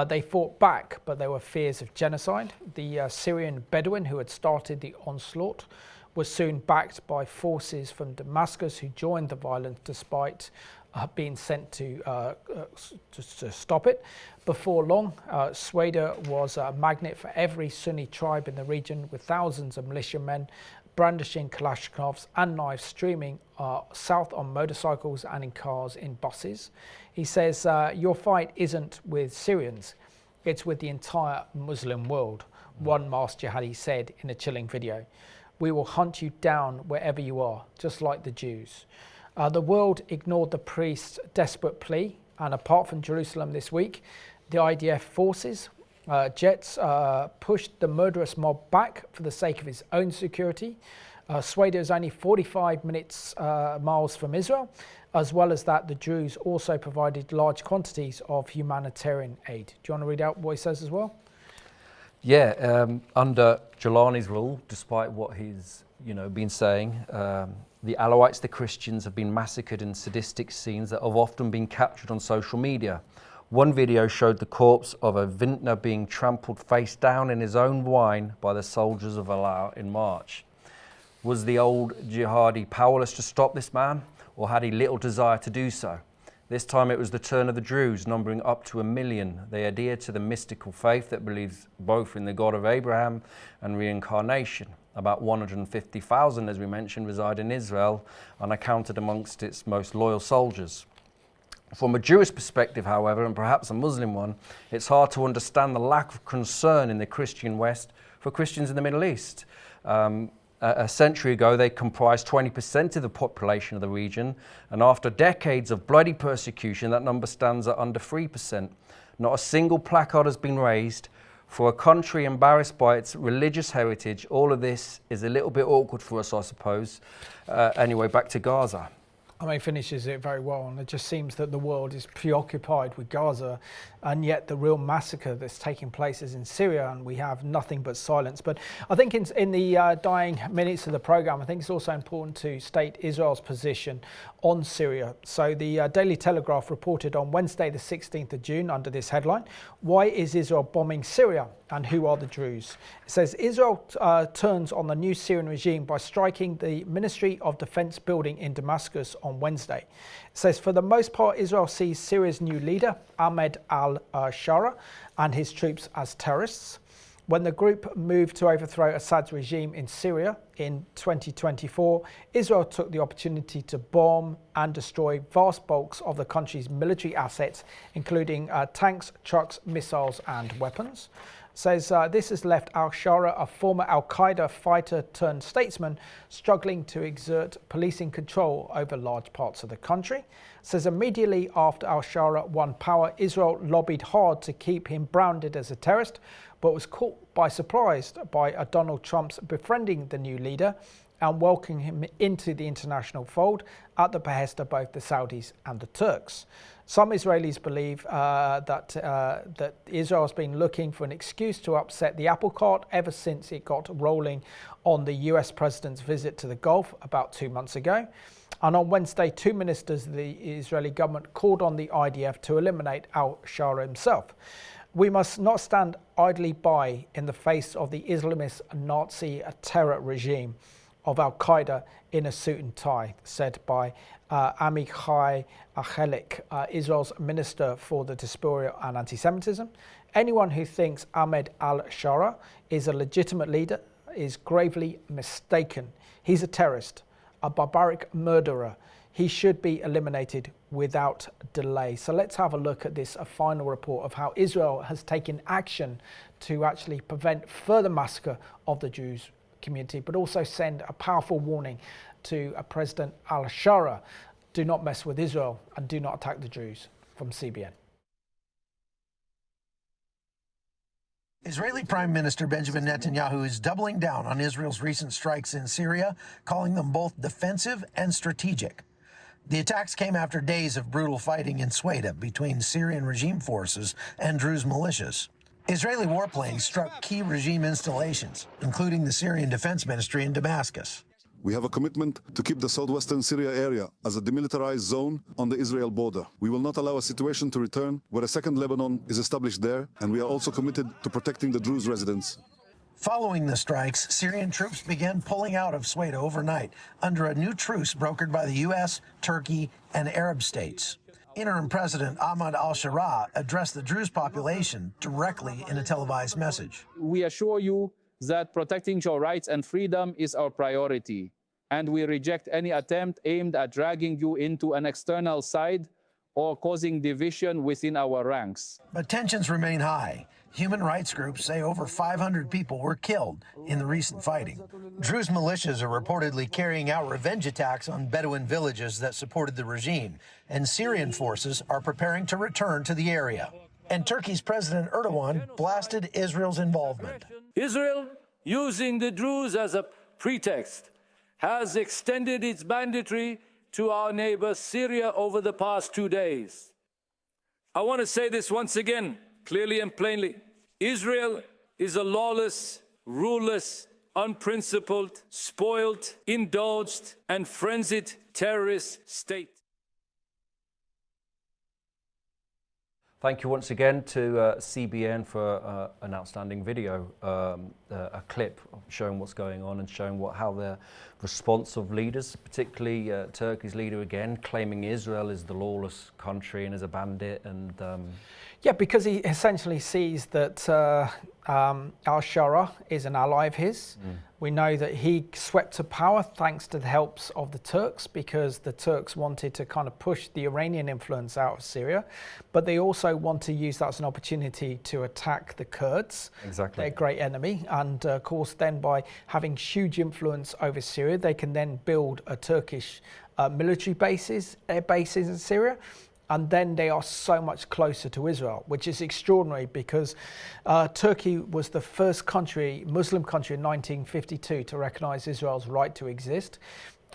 They fought back, but there were fears of genocide. The Syrian Bedouin who had started the onslaught was soon backed by forces from Damascus who joined the violence despite being sent to stop it. Before long, Sweida was a magnet for every Sunni tribe in the region, with thousands of militiamen brandishing Kalashnikovs and knives streaming south on motorcycles and in cars, in buses. He says, your fight isn't with Syrians, it's with the entire Muslim world, one masked jihadi said in a chilling video. We will hunt you down wherever you are, just like the Jews. The world ignored the priest's desperate plea, and apart from Jerusalem this week, the IDF forces, jets pushed the murderous mob back for the sake of his own security. Sweida is only 45 miles from Israel. As well as that, the Druze also provided large quantities of humanitarian aid. Do you want to read out what he says as well? Yeah, under Jelani's rule, despite what he's been saying, the Alawites, the Christians, have been massacred in sadistic scenes that have often been captured on social media. One video showed the corpse of a vintner being trampled face down in his own wine by the soldiers of Allah in March. Was the old jihadi powerless to stop this man, or had he little desire to do so? This time it was the turn of the Druze, numbering up to 1 million. They adhere to the mystical faith that believes both in the God of Abraham and reincarnation. About 150,000, as we mentioned, reside in Israel and are counted amongst its most loyal soldiers. From a Jewish perspective, however, and perhaps a Muslim one, it's hard to understand the lack of concern in the Christian West for Christians in the Middle East. A century ago, they comprised 20% of the population of the region, and after decades of bloody persecution, that number stands at under 3%. Not a single placard has been raised. For a country embarrassed by its religious heritage, all of this is a little bit awkward for us, I suppose. Anyway, back to Gaza. I mean, finishes it very well, and it just seems that the world is preoccupied with Gaza, and yet the real massacre that's taking place is in Syria, and we have nothing but silence. But I think in the dying minutes of the programme, I think it's also important to state Israel's position on Syria. So the Daily Telegraph reported on Wednesday the 16th of June under this headline, "Why is Israel bombing Syria and who are the Druze?" It says Israel turns on the new Syrian regime by striking the Ministry of Defence building in Damascus on Wednesday. It says for the most part, Israel sees Syria's new leader, Ahmed Al-Shara, and his troops as terrorists. When the group moved to overthrow Assad's regime in Syria in 2024, Israel took the opportunity to bomb and destroy vast bulks of the country's military assets, including tanks, trucks, missiles and weapons. Says this has left Al-Shara, a former Al-Qaeda fighter turned statesman, struggling to exert policing control over large parts of the country. Says immediately after Al-Shara won power, Israel lobbied hard to keep him branded as a terrorist, but was caught by surprise by Donald Trump's befriending the new leader and welcoming him into the international fold at the behest of both the Saudis and the Turks. Some Israelis believe that Israel has been looking for an excuse to upset the apple cart ever since it got rolling on the US president's visit to the Gulf about 2 months ago. And on Wednesday, 2 ministers of the Israeli government called on the IDF to eliminate Al-Shara himself. We must not stand idly by in the face of the Islamist Nazi terror regime of Al-Qaeda in a suit and tie, said by Amichai Achelik, Israel's Minister for the Diaspora and Anti-Semitism. Anyone who thinks Ahmed Al-Shara is a legitimate leader is gravely mistaken. He's a terrorist, a barbaric murderer. He should be eliminated without delay. So let's have a look at this final report of how Israel has taken action to actually prevent further massacre of the Jews community, but also send a powerful warning to President Al-Shara. Do not mess with Israel and do not attack the Jews. From CBN. Israeli Prime Minister Benjamin Netanyahu is doubling down on Israel's recent strikes in Syria, calling them both defensive and strategic. The attacks came after days of brutal fighting in Sweida between Syrian regime forces and Druze militias. Israeli warplanes struck key regime installations, including the Syrian Defense Ministry in Damascus. We have a commitment to keep the southwestern Syria area as a demilitarized zone on the Israel border. We will not allow a situation to return where a second Lebanon is established there, and we are also committed to protecting the Druze residents. Following the strikes, Syrian troops began pulling out of Sweida overnight under a new truce brokered by the U.S., Turkey, and Arab states. Interim President Ahmad Al-Shara addressed the Druze population directly in a televised message. We assure you that protecting your rights and freedom is our priority, and we reject any attempt aimed at dragging you into an external side or causing division within our ranks. But tensions remain high. Human rights groups say over 500 people were killed in the recent fighting. Druze militias are reportedly carrying out revenge attacks on Bedouin villages that supported the regime, and Syrian forces are preparing to return to the area. And Turkey's President Erdogan blasted Israel's involvement. Israel, using the Druze as a pretext, has extended its banditry to our neighbor Syria over the past 2 days. I want to say this once again, clearly and plainly. Israel is a lawless, ruleless, unprincipled, spoiled, indulged, and frenzied terrorist state. Thank you once again to CBN for an outstanding video, a clip showing what's going on and showing how the response of leaders, particularly Turkey's leader again, claiming Israel is the lawless country and is a bandit. And yeah, because he essentially sees that Al-Shara is an ally of his. We know that he swept to power thanks to the helps of the Turks, because the Turks wanted to kind of push the Iranian influence out of Syria, but they also want to use that as an opportunity to attack the Kurds, their great enemy. And of course, then by having huge influence over Syria, they can then build a Turkish military bases, air bases in Syria. And then they are so much closer to Israel, which is extraordinary, because Turkey was the first country, Muslim country in 1952 to recognize Israel's right to exist.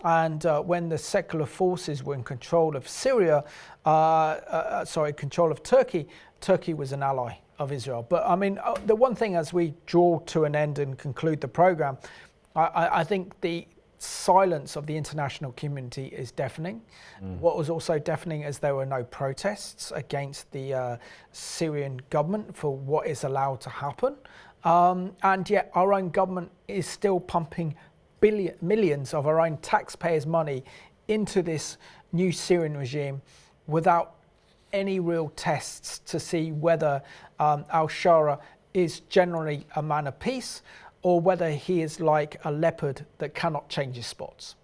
And when the secular forces were in control of Syria, control of Turkey, Turkey was an ally of Israel. But I mean, the one thing as we draw to an end and conclude the program, I think the silence of the international community is deafening. What was also deafening is there were no protests against the Syrian government for what is allowed to happen. And yet our own government is still pumping millions of our own taxpayers' money into this new Syrian regime without any real tests to see whether Al-Shara is generally a man of peace, or whether he is like a leopard that cannot change his spots.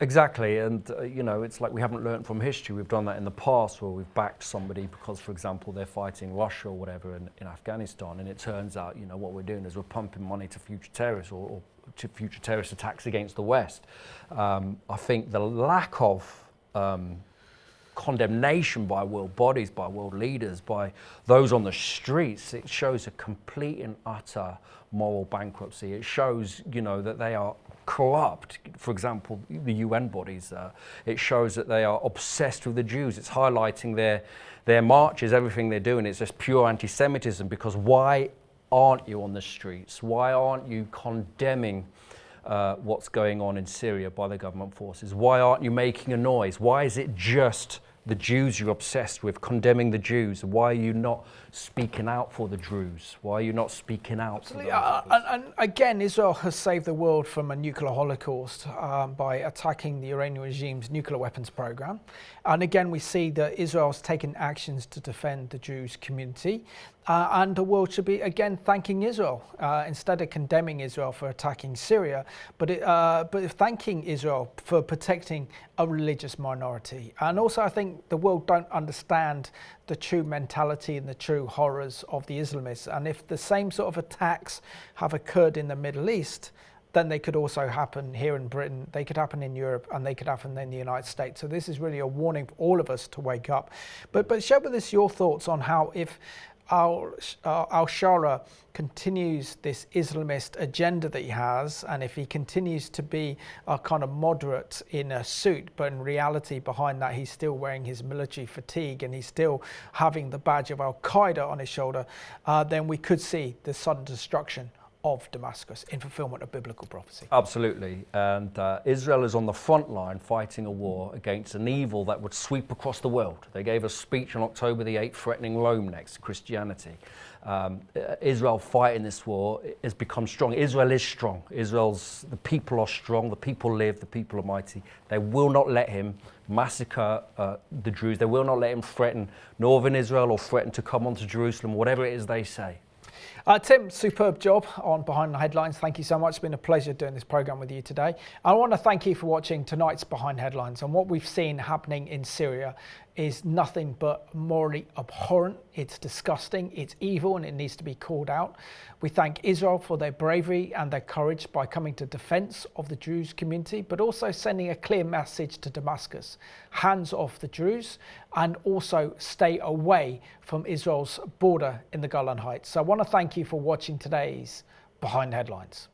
Exactly, and you know, it's like we haven't learned from history. We've done that in the past where we've backed somebody because, for example, they're fighting Russia or whatever in Afghanistan, and it turns out, you know, what we're doing is we're pumping money to future terrorists or to future terrorist attacks against the West. I think the lack of condemnation by world bodies, by world leaders, by those on the streets, it shows a complete and utter moral bankruptcy. It shows, you know, that they are corrupt. For example, the UN bodies, it shows that they are obsessed with the Jews. It's highlighting their marches, everything they're doing. It's just pure anti-Semitism, because why aren't you on the streets? Why aren't you condemning what's going on in Syria by the government forces? Why aren't you making a noise? Why is it just the Jews you're obsessed with, condemning the Jews? Why are you not speaking out for the Druze? Why are you not speaking out? And again, Israel has saved the world from a nuclear holocaust by attacking the Iranian regime's nuclear weapons program. And again, we see that Israel's taken actions to defend the Jewish community. And the world should be, again, thanking Israel instead of condemning Israel for attacking Syria, but thanking Israel for protecting a religious minority. And also, I think the world don't understand the true mentality and the true horrors of the Islamists. And if the same sort of attacks have occurred in the Middle East, then they could also happen here in Britain, they could happen in Europe, and they could happen in the United States. So this is really a warning for all of us to wake up. But share with us your thoughts on how, if Al-Shara continues this Islamist agenda that he has, and if he continues to be a kind of moderate in a suit, but in reality behind that he's still wearing his military fatigue and he's still having the badge of Al-Qaeda on his shoulder, then we could see the sudden destruction of Damascus in fulfillment of biblical prophecy. Absolutely, and Israel is on the front line fighting a war against an evil that would sweep across the world. They gave a speech on October the 8th threatening Rome next, Christianity. Israel fighting this war has become strong. Israel is strong. The people are strong, the people live, the people are mighty. They will not let him massacre the Druze. They will not let him threaten northern Israel or threaten to come onto Jerusalem, whatever it is they say. Tim, superb job on Behind the Headlines. Thank you so much. It's been a pleasure doing this programme with you today. I want to thank you for watching tonight's Behind Headlines. And what we've seen happening in Syria is nothing but morally abhorrent. It's disgusting, it's evil, and it needs to be called out. We thank Israel for their bravery and their courage by coming to defence of the Druze community, but also sending a clear message to Damascus: hands off the Druze, and also stay away from Israel's border in the Golan Heights. So I want to thank you for watching today's Behind Headlines.